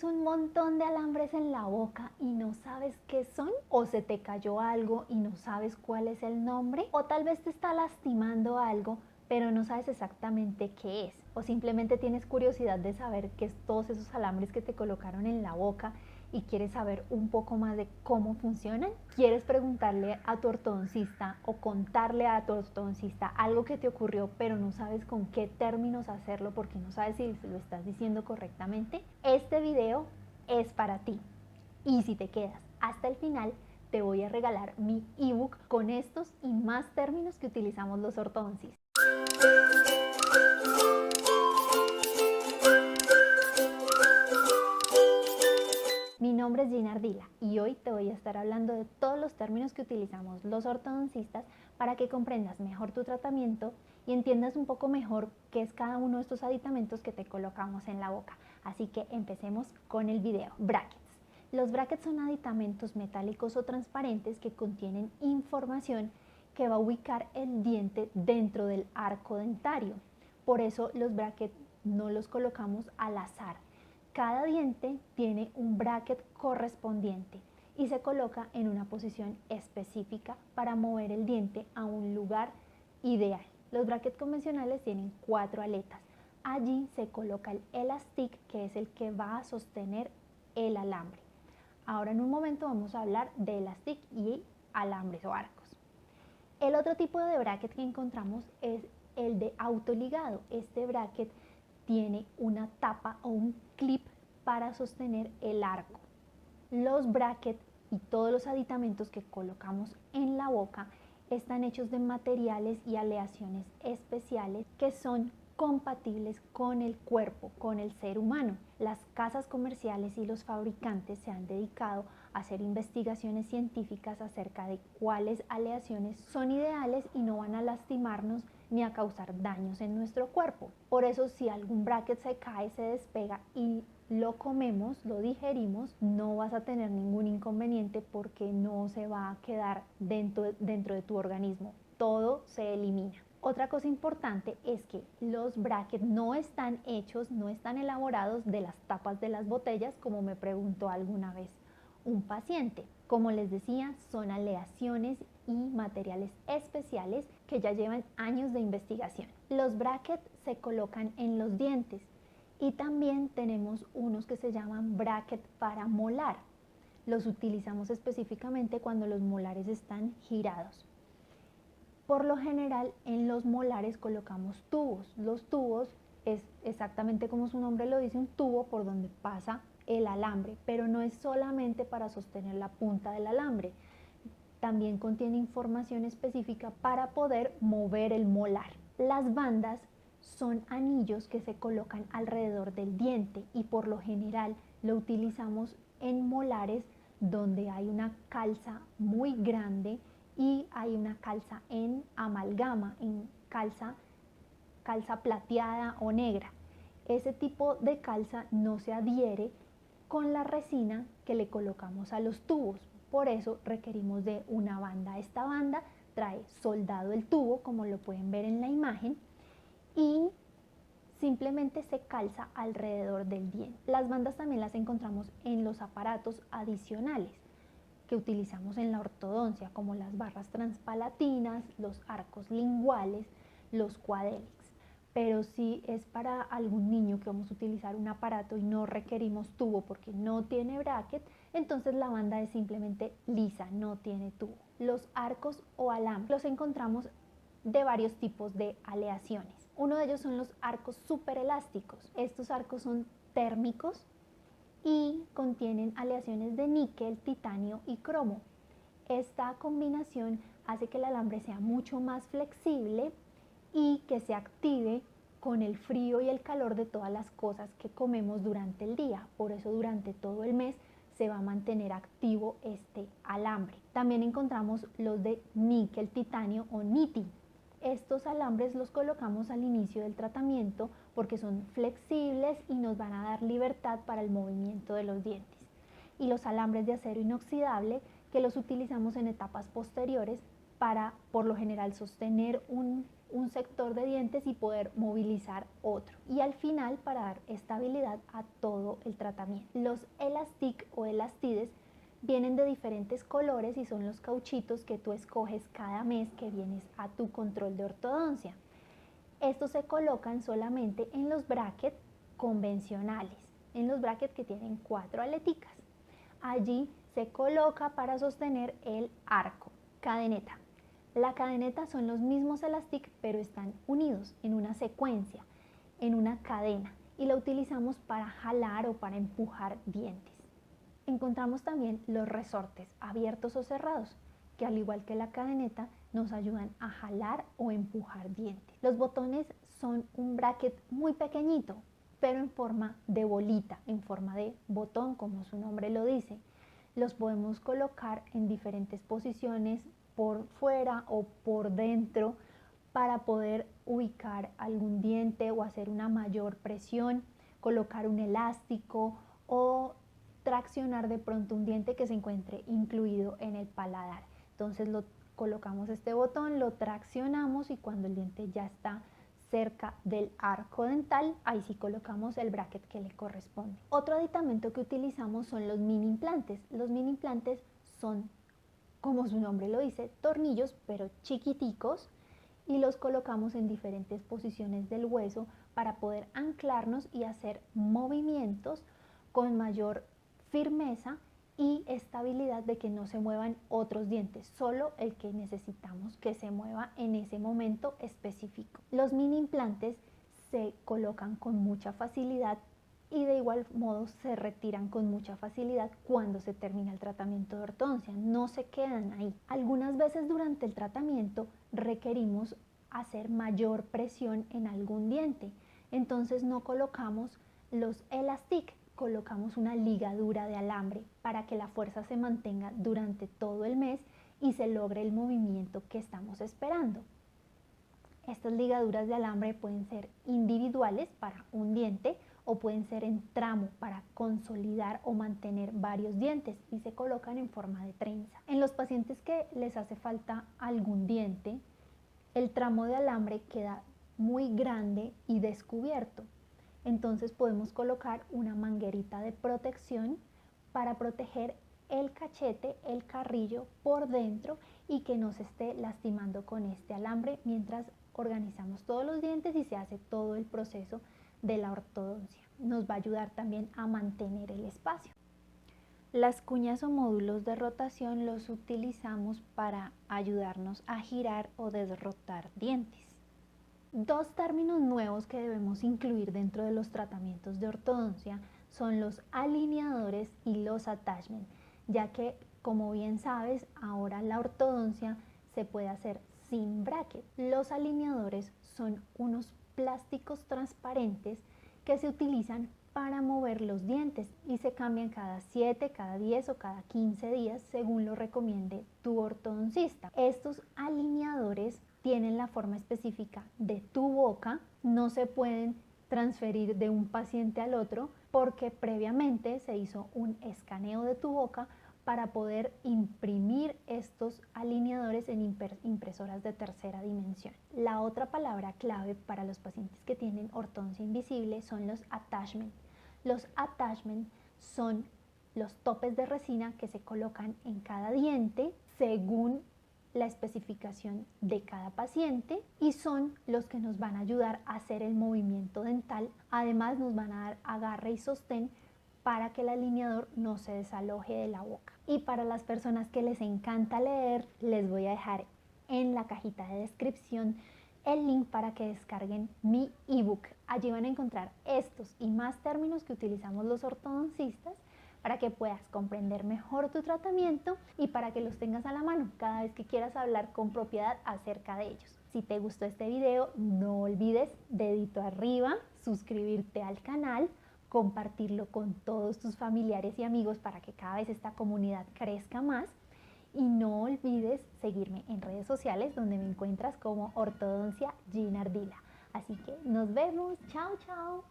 ¿Tienes un montón de alambres en la boca y no sabes qué son? ¿O se te cayó algo y no sabes cuál es el nombre? ¿O tal vez te está lastimando algo, pero no sabes exactamente qué es? ¿O simplemente tienes curiosidad de saber qué es todos esos alambres que te colocaron en la boca y quieres saber un poco más de cómo funcionan? ¿Quieres preguntarle a tu ortodoncista o contarle a tu ortodoncista algo que te ocurrió, pero no sabes con qué términos hacerlo porque no sabes si lo estás diciendo correctamente? Este video es para ti. Y si te quedas hasta el final, te voy a regalar mi ebook con estos y más términos que utilizamos los ortodoncistas. Mi nombre es Gina Ardila y hoy te voy a estar hablando de todos los términos que utilizamos los ortodoncistas para que comprendas mejor tu tratamiento y entiendas un poco mejor qué es cada uno de estos aditamentos que te colocamos en la boca. Así que empecemos con el video. Brackets. Los brackets son aditamentos metálicos o transparentes que contienen información que va a ubicar el diente dentro del arco dentario. Por eso los brackets no los colocamos al azar. Cada diente tiene un bracket correspondiente y se coloca en una posición específica para mover el diente a un lugar ideal. Los brackets convencionales tienen 4 aletas. Allí se coloca el elastic, que es el que va a sostener el alambre. Ahora en un momento vamos a hablar de elastic y alambres o arcos. El otro tipo de bracket que encontramos es el de autoligado. Este bracket tiene una tapa o un clip para sostener el arco. Los brackets y todos los aditamentos que colocamos en la boca están hechos de materiales y aleaciones especiales que son compatibles con el cuerpo, con el ser humano. Las casas comerciales y los fabricantes se han dedicado a hacer investigaciones científicas acerca de cuáles aleaciones son ideales y no van a lastimarnos ni a causar daños en nuestro cuerpo. Por eso si algún bracket se cae, se despega y lo comemos, lo digerimos, no vas a tener ningún inconveniente porque no se va a quedar dentro de tu organismo. Todo se elimina. Otra cosa importante es que los brackets no están hechos, no están elaborados de las tapas de las botellas, como me preguntó alguna vez un paciente. Como les decía, son aleaciones y materiales especiales que ya llevan años de investigación. Los brackets se colocan en los dientes y también tenemos unos que se llaman bracket para molar. Los utilizamos específicamente cuando los molares están girados. Por lo general en los molares colocamos tubos. Los tubos es exactamente como su nombre lo dice, un tubo por donde pasa el alambre, pero no es solamente para sostener la punta del alambre. También contiene información específica para poder mover el molar. Las bandas son anillos que se colocan alrededor del diente y por lo general lo utilizamos en molares donde hay una calza muy grande y hay una calza en amalgama, en calza plateada o negra. Ese tipo de calza no se adhiere con la resina que le colocamos a los tubos. Por eso requerimos de una banda. Esta banda trae soldado el tubo, como lo pueden ver en la imagen, y simplemente se calza alrededor del diente. Las bandas también las encontramos en los aparatos adicionales que utilizamos en la ortodoncia, como las barras transpalatinas, los arcos linguales, los quadelix. Pero si es para algún niño que vamos a utilizar un aparato y no requerimos tubo porque no tiene bracket, entonces la banda es simplemente lisa, no tiene tubo. Los arcos o alambres los encontramos de varios tipos de aleaciones. Uno de ellos son los arcos superelásticos. Estos arcos son térmicos y contienen aleaciones de níquel, titanio y cromo. Esta combinación hace que el alambre sea mucho más flexible y que se active con el frío y el calor de todas las cosas que comemos durante el día. Por eso durante todo el mes se va a mantener activo este alambre. También encontramos los de níquel, titanio o niti. Estos alambres los colocamos al inicio del tratamiento porque son flexibles y nos van a dar libertad para el movimiento de los dientes. Y los alambres de acero inoxidable que los utilizamos en etapas posteriores para, por lo general, sostener un un sector de dientes y poder movilizar otro. Y al final, para dar estabilidad a todo el tratamiento. Los Elastic o elastides vienen de diferentes colores y son los cauchitos que tú escoges cada mes que vienes a tu control de ortodoncia. Estos se colocan solamente en los brackets convencionales, en los brackets que tienen 4 aleticas. Allí se coloca para sostener el arco. Cadeneta. La cadeneta son los mismos Elastic, pero están unidos en una secuencia, en una cadena, y la utilizamos para jalar o para empujar dientes. Encontramos también los resortes, abiertos o cerrados, que al igual que la cadeneta nos ayudan a jalar o empujar dientes. Los botones son un bracket muy pequeñito, pero en forma de bolita, en forma de botón, como su nombre lo dice. Los podemos colocar en diferentes posiciones, por fuera o por dentro, para poder ubicar algún diente o hacer una mayor presión, colocar un elástico o traccionar de pronto un diente que se encuentre incluido en el paladar. Entonces colocamos este botón, lo traccionamos y cuando el diente ya está cerca del arco dental, ahí sí colocamos el bracket que le corresponde. Otro aditamento que utilizamos son los mini implantes. Los mini implantes son, como su nombre lo dice, tornillos pero chiquiticos, y los colocamos en diferentes posiciones del hueso para poder anclarnos y hacer movimientos con mayor firmeza y estabilidad de que no se muevan otros dientes, solo el que necesitamos que se mueva en ese momento específico. Los mini implantes se colocan con mucha facilidad y de igual modo se retiran con mucha facilidad cuando se termina el tratamiento de ortodoncia, no se quedan ahí. Algunas veces durante el tratamiento requerimos hacer mayor presión en algún diente, entonces no colocamos los Elastic, colocamos una ligadura de alambre para que la fuerza se mantenga durante todo el mes y se logre el movimiento que estamos esperando. Estas ligaduras de alambre pueden ser individuales para un diente o pueden ser en tramo para consolidar o mantener varios dientes y se colocan en forma de trenza. En los pacientes que les hace falta algún diente, el tramo de alambre queda muy grande y descubierto. Entonces podemos colocar una manguerita de protección para proteger el cachete, el carrillo por dentro y que no se esté lastimando con este alambre mientras organizamos todos los dientes y se hace todo el proceso de la ortodoncia. Nos va a ayudar también a mantener el espacio. Las cuñas o módulos de rotación los utilizamos para ayudarnos a girar o desrotar dientes. Dos términos nuevos que debemos incluir dentro de los tratamientos de ortodoncia son los alineadores y los attachment, ya que, como bien sabes, ahora la ortodoncia se puede hacer sin bracket. Los alineadores son unos plásticos transparentes que se utilizan para mover los dientes y se cambian cada 7, cada 10 o cada 15 días según lo recomiende tu ortodoncista. Estos alineadores tienen la forma específica de tu boca, no se pueden transferir de un paciente al otro porque previamente se hizo un escaneo de tu boca para poder imprimir estos alineadores en impresoras de tercera dimensión. La otra palabra clave para los pacientes que tienen ortodoncia invisible son los attachment. Los attachment son los topes de resina que se colocan en cada diente según la especificación de cada paciente y son los que nos van a ayudar a hacer el movimiento dental. Además nos van a dar agarre y sostén para que el alineador no se desaloje de la boca. Y para las personas que les encanta leer, les voy a dejar en la cajita de descripción el link para que descarguen mi ebook. Allí van a encontrar estos y más términos que utilizamos los ortodoncistas para que puedas comprender mejor tu tratamiento y para que los tengas a la mano cada vez que quieras hablar con propiedad acerca de ellos. Si te gustó este video, no olvides dedito arriba, suscribirte al canal, compartirlo con todos tus familiares y amigos para que cada vez esta comunidad crezca más. Y no olvides seguirme en redes sociales donde me encuentras como Ortodoncia Gina Ardila. Así que nos vemos. Chao, chao.